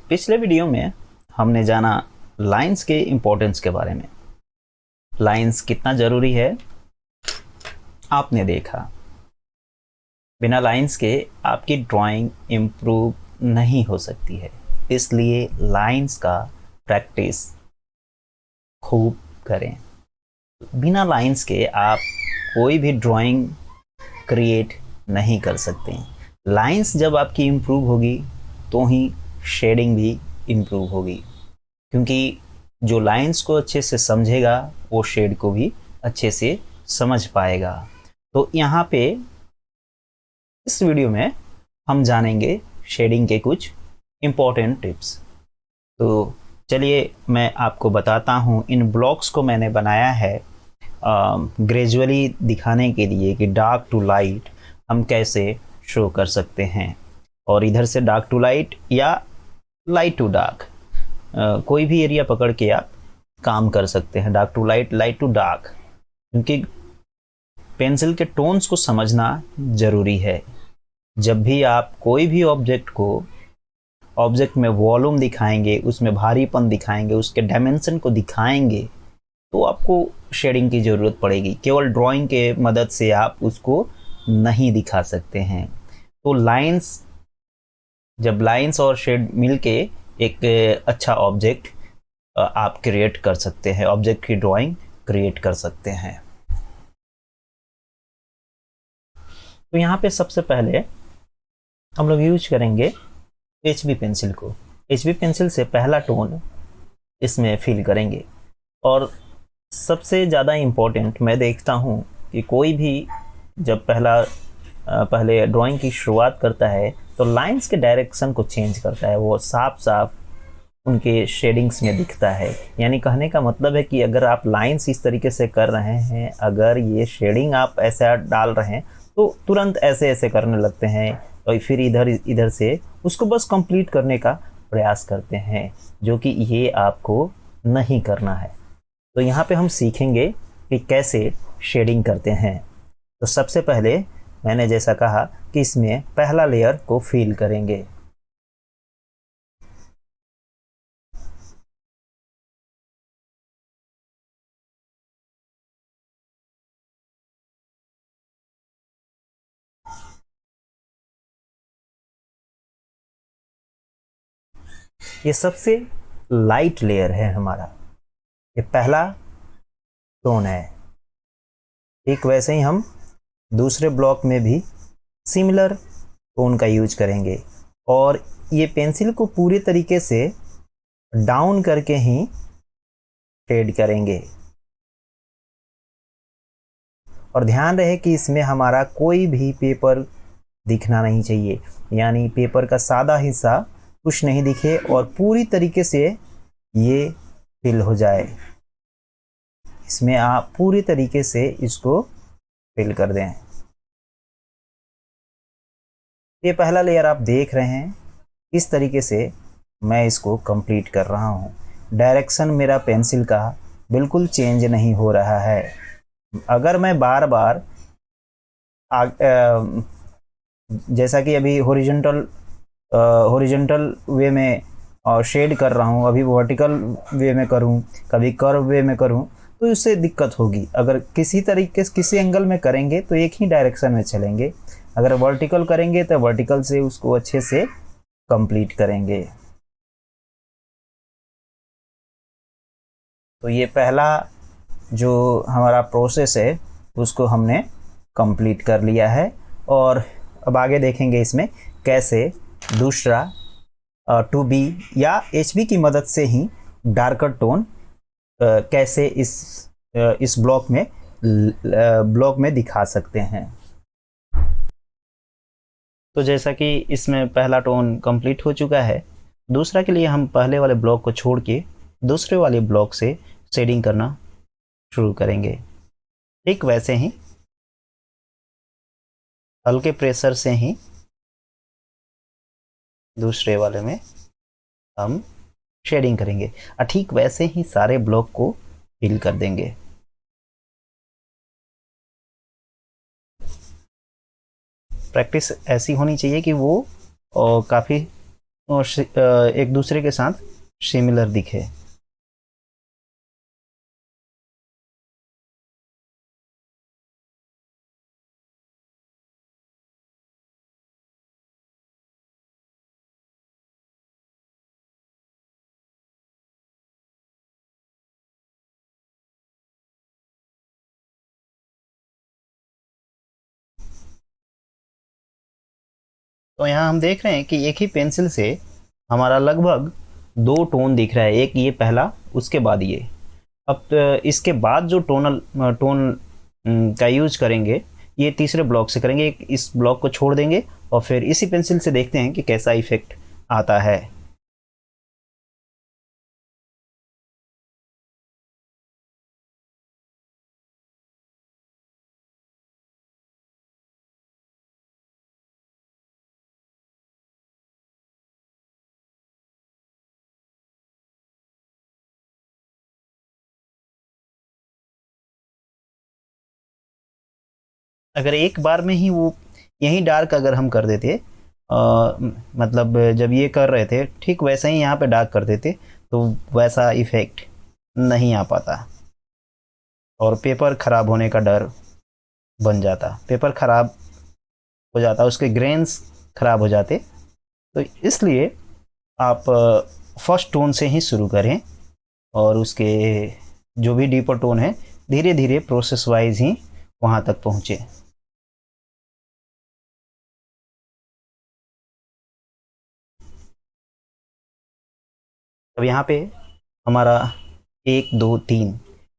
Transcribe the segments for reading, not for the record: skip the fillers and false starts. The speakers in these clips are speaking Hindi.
पिछले वीडियो में हमने जाना लाइंस के इम्पोर्टेंस के बारे में। लाइंस कितना ज़रूरी है आपने देखा। बिना लाइंस के आपकी ड्राइंग इम्प्रूव नहीं हो सकती है, इसलिए लाइंस का प्रैक्टिस खूब करें। बिना लाइंस के आप कोई भी ड्राइंग क्रिएट नहीं कर सकते। लाइंस जब आपकी इम्प्रूव होगी तो ही शेडिंग भी इम्प्रूव होगी, क्योंकि जो लाइंस को अच्छे से समझेगा वो शेड को भी अच्छे से समझ पाएगा। तो यहाँ पे इस वीडियो में हम जानेंगे शेडिंग के कुछ इम्पोर्टेंट टिप्स। तो चलिए मैं आपको बताता हूँ। इन ब्लॉक्स को मैंने बनाया है ग्रेजुअली दिखाने के लिए कि डार्क टू लाइट हम कैसे शो कर सकते हैं, और इधर से डार्क टू लाइट या लाइट टू डार्क कोई भी एरिया पकड़ के आप काम कर सकते हैं। Dark to light, light to dark, क्योंकि पेंसिल के टोन्स को समझना ज़रूरी है। जब भी आप कोई भी ऑब्जेक्ट में वॉल्यूम दिखाएंगे, उसमें भारीपन दिखाएंगे, उसके डायमेंशन को दिखाएंगे, तो आपको शेडिंग की ज़रूरत पड़ेगी। केवल ड्राइंग के मदद से आप उसको नहीं दिखा सकते हैं। तो जब लाइंस और शेड मिलके एक अच्छा ऑब्जेक्ट आप क्रिएट कर सकते हैं, ऑब्जेक्ट की ड्राइंग क्रिएट कर सकते हैं। तो यहाँ पे सबसे पहले हम लोग यूज करेंगे HB पेंसिल को। HB पेंसिल से पहला टोन इसमें फिल करेंगे। और सबसे ज़्यादा इम्पोर्टेंट मैं देखता हूँ कि कोई भी जब पहले ड्राइंग की शुरुआत करता है तो लाइंस के डायरेक्शन को चेंज करता है। वो साफ साफ उनके शेडिंग्स में दिखता है। यानी कहने का मतलब है कि अगर आप लाइंस इस तरीके से कर रहे हैं, अगर ये शेडिंग आप ऐसा डाल रहे हैं, तो तुरंत ऐसे ऐसे करने लगते हैं और फिर इधर से उसको बस कंप्लीट करने का प्रयास करते हैं, जो कि ये आपको नहीं करना है। तो यहाँ पे हम सीखेंगे कि कैसे शेडिंग करते हैं। तो सबसे पहले मैंने जैसा कहा कि इसमें पहला लेयर को फिल करेंगे। ये सबसे लाइट लेयर है हमारा, ये पहला टोन है। एक वैसे ही हम दूसरे ब्लॉक में भी सिमिलर टोन का यूज करेंगे, और ये पेंसिल को पूरे तरीके से डाउन करके ही शेड करेंगे। और ध्यान रहे कि इसमें हमारा कोई भी पेपर दिखना नहीं चाहिए, यानी पेपर का सादा हिस्सा कुछ नहीं दिखे और पूरी तरीके से ये फिल हो जाए। इसमें आप पूरी तरीके से इसको फिल कर दें। ये पहला लेयर आप देख रहे हैं, इस तरीके से मैं इसको कंप्लीट कर रहा हूँ। डायरेक्शन मेरा पेंसिल का बिल्कुल चेंज नहीं हो रहा है। अगर मैं बार बार जैसा कि अभी हॉरिजॉन्टल वे में शेड कर रहा हूँ, अभी वर्टिकल वे में करूँ, कभी कर्व वे में करूँ, तो इससे दिक्कत होगी। अगर किसी तरीके से किसी एंगल में करेंगे तो एक ही डायरेक्शन में चलेंगे, अगर वर्टिकल करेंगे तो वर्टिकल से उसको अच्छे से कंप्लीट करेंगे। तो ये पहला जो हमारा प्रोसेस है उसको हमने कंप्लीट कर लिया है, और अब आगे देखेंगे इसमें कैसे दूसरा 2B या HB की मदद से ही डार्कर टोन कैसे इस ब्लॉक में दिखा सकते हैं। तो जैसा कि इसमें पहला टोन कंप्लीट हो चुका है, दूसरा के लिए हम पहले वाले ब्लॉक को छोड़ के दूसरे वाले ब्लॉक से शेडिंग करना शुरू करेंगे। ठीक वैसे ही हल्के प्रेशर से ही दूसरे वाले में हम शेडिंग करेंगे, और ठीक वैसे ही सारे ब्लॉक को फिल कर देंगे। प्रैक्टिस ऐसी होनी चाहिए कि वो काफ़ी और एक दूसरे के साथ सिमिलर दिखे। तो यहाँ हम देख रहे हैं कि एक ही पेंसिल से हमारा लगभग दो टोन दिख रहा है, एक ये पहला, उसके बाद ये। अब इसके बाद जो टोन का यूज करेंगे ये तीसरे ब्लॉक से करेंगे, एक इस ब्लॉक को छोड़ देंगे और फिर इसी पेंसिल से देखते हैं कि कैसा इफेक्ट आता है। अगर एक बार में ही वो यही डार्क अगर हम कर देते, मतलब जब ये कर रहे थे ठीक वैसा ही यहाँ पे डार्क कर देते, तो वैसा इफेक्ट नहीं आ पाता और पेपर खराब होने का डर बन जाता, पेपर खराब हो जाता, उसके ग्रेन्स खराब हो जाते। तो इसलिए आप फर्स्ट टोन से ही शुरू करें और उसके जो भी डीपर टोन है धीरे धीरे प्रोसेस वाइज ही वहाँ तक पहुँचे। अब यहाँ पे हमारा एक दो तीन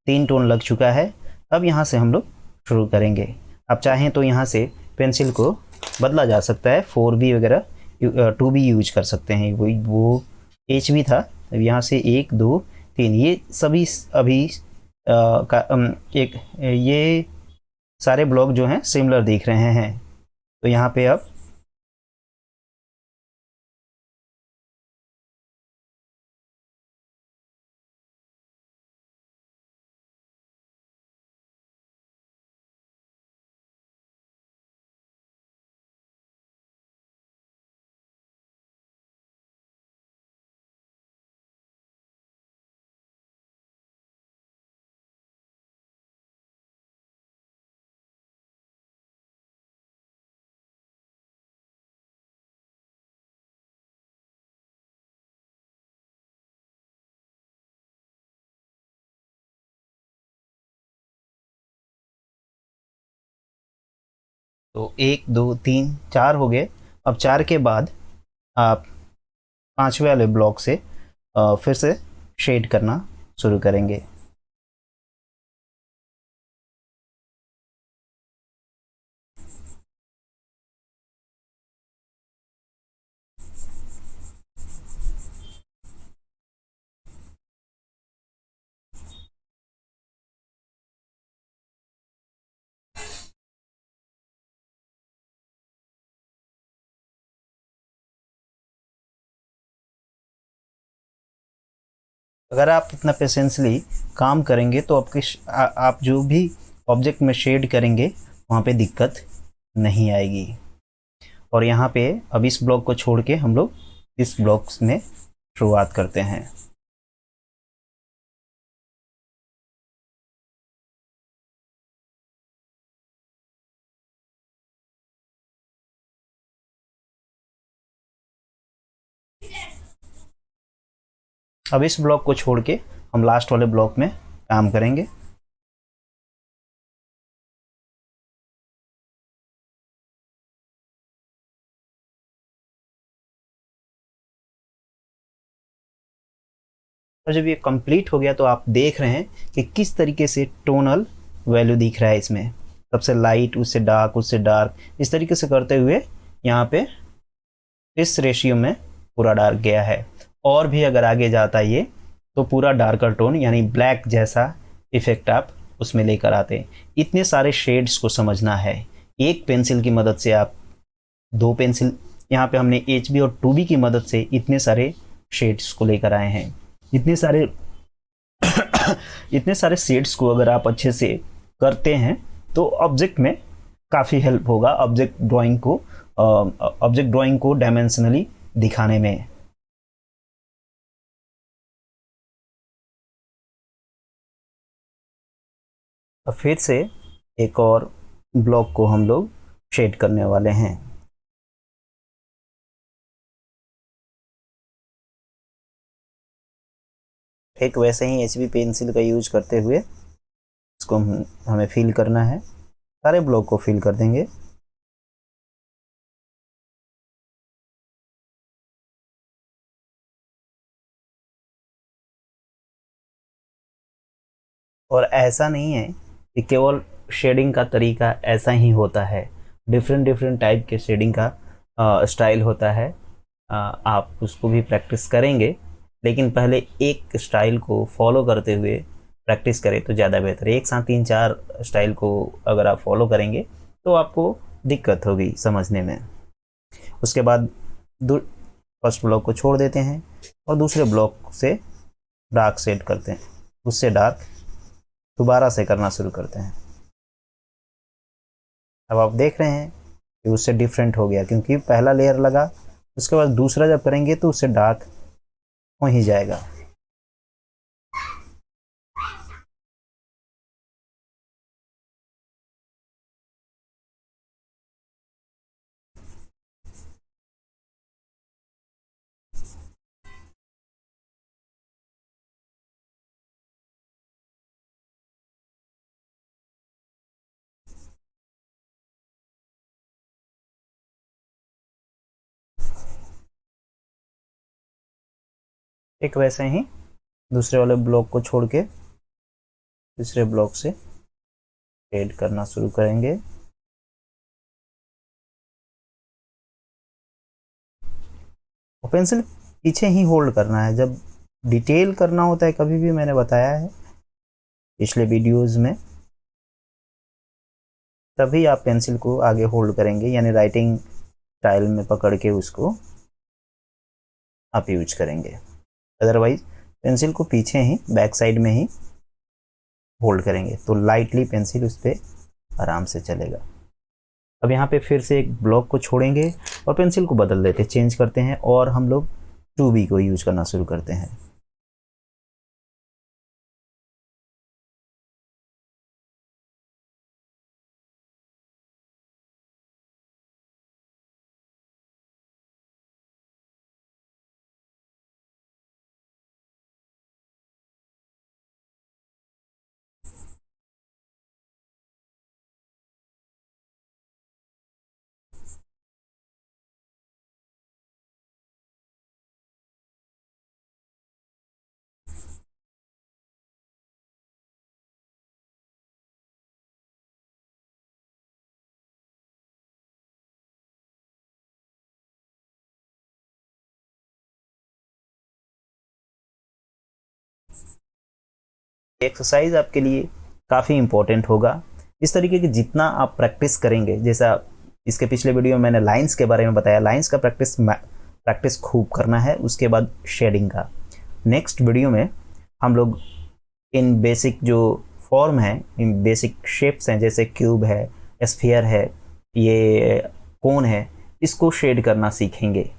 तीन टोन लग चुका है। अब यहाँ से हम लोग शुरू करेंगे। आप चाहें तो यहाँ से पेंसिल को बदला जा सकता है, 4B वगैरह 2B यूज कर सकते हैं, वो HB था। अब यहाँ से एक दो तीन ये सभी अभी एक ये सारे ब्लॉक जो हैं सिमिलर दिख रहे हैं। तो यहाँ पे अब तो एक दो तीन चार हो गए। अब चार के बाद आप पांचवें वाले ब्लॉक से फिर से शेड करना शुरू करेंगे। अगर आप इतना पेशेंसली काम करेंगे तो आप जो भी ऑब्जेक्ट में शेड करेंगे वहाँ पे दिक्कत नहीं आएगी। और यहाँ पे अब इस ब्लॉक को छोड़ के हम लोग इस ब्लॉक में शुरुआत करते हैं। अब इस ब्लॉक को छोड़ के हम लास्ट वाले ब्लॉक में काम करेंगे। और जब ये कंप्लीट हो गया तो आप देख रहे हैं कि किस तरीके से टोनल वैल्यू दिख रहा है इसमें, सबसे लाइट उससे डार्क उससे डार्क, इस तरीके से करते हुए यहाँ पे इस रेशियो में पूरा डार्क गया है। और भी अगर आगे जाता ये तो पूरा डार्कर टोन यानी ब्लैक जैसा इफेक्ट आप उसमें लेकर आते हैं। इतने सारे शेड्स को समझना है। एक पेंसिल की मदद से आप दो पेंसिल, यहाँ पे हमने HB और 2B की मदद से इतने सारे शेड्स को लेकर आए हैं। इतने सारे इतने सारे शेड्स को अगर आप अच्छे से करते हैं तो ऑब्जेक्ट में काफ़ी हेल्प होगा ऑब्जेक्ट ड्राइंग को डायमेंशनली दिखाने में। और फिर से एक और ब्लॉक को हम लोग शेड करने वाले हैं। एक वैसे ही HB पेंसिल का यूज करते हुए इसको हमें फिल करना है, सारे ब्लॉक को फिल कर देंगे। और ऐसा नहीं है कि केवल शेडिंग का तरीका ऐसा ही होता है, डिफरेंट डिफरेंट टाइप के शेडिंग का स्टाइल होता है। आप उसको भी प्रैक्टिस करेंगे, लेकिन पहले एक स्टाइल को फॉलो करते हुए प्रैक्टिस करें तो ज़्यादा बेहतर है। एक साथ 3-4 स्टाइल को अगर आप फॉलो करेंगे तो आपको दिक्कत होगी समझने में। उसके बाद फर्स्ट ब्लॉक को छोड़ देते हैं और दूसरे ब्लॉक से डार्क शेड करते हैं, उससे डार्क दोबारा से करना शुरू करते हैं। अब आप देख रहे हैं कि उससे डिफरेंट हो गया, क्योंकि पहला लेयर लगा, उसके बाद दूसरा जब करेंगे तो उससे डार्क हो ही जाएगा। एक वैसे ही दूसरे वाले ब्लॉक को छोड़ के तीसरे ब्लॉक से शेड करना शुरू करेंगे। और पेंसिल पीछे ही होल्ड करना है। जब डिटेल करना होता है, कभी भी मैंने बताया है पिछले वीडियोस में, तभी आप पेंसिल को आगे होल्ड करेंगे, यानी राइटिंग स्टाइल में पकड़ के उसको आप यूज करेंगे। अदरवाइज पेंसिल को पीछे ही बैक साइड में ही होल्ड करेंगे तो लाइटली पेंसिल उस पर आराम से चलेगा। अब यहाँ पे फिर से एक ब्लॉक को छोड़ेंगे और पेंसिल को बदल देते, चेंज करते हैं और हम लोग 2B को यूज करना शुरू करते हैं। एक्सरसाइज आपके लिए काफ़ी इंपॉर्टेंट होगा। इस तरीके की जितना आप प्रैक्टिस करेंगे, जैसा इसके पिछले वीडियो में मैंने लाइंस के बारे में बताया, लाइंस का प्रैक्टिस खूब करना है। उसके बाद शेडिंग का नेक्स्ट वीडियो में हम लोग इन बेसिक जो फॉर्म है, इन बेसिक शेप्स हैं, जैसे क्यूब है, स्फीयर है, ये कोन है, इसको शेड करना सीखेंगे।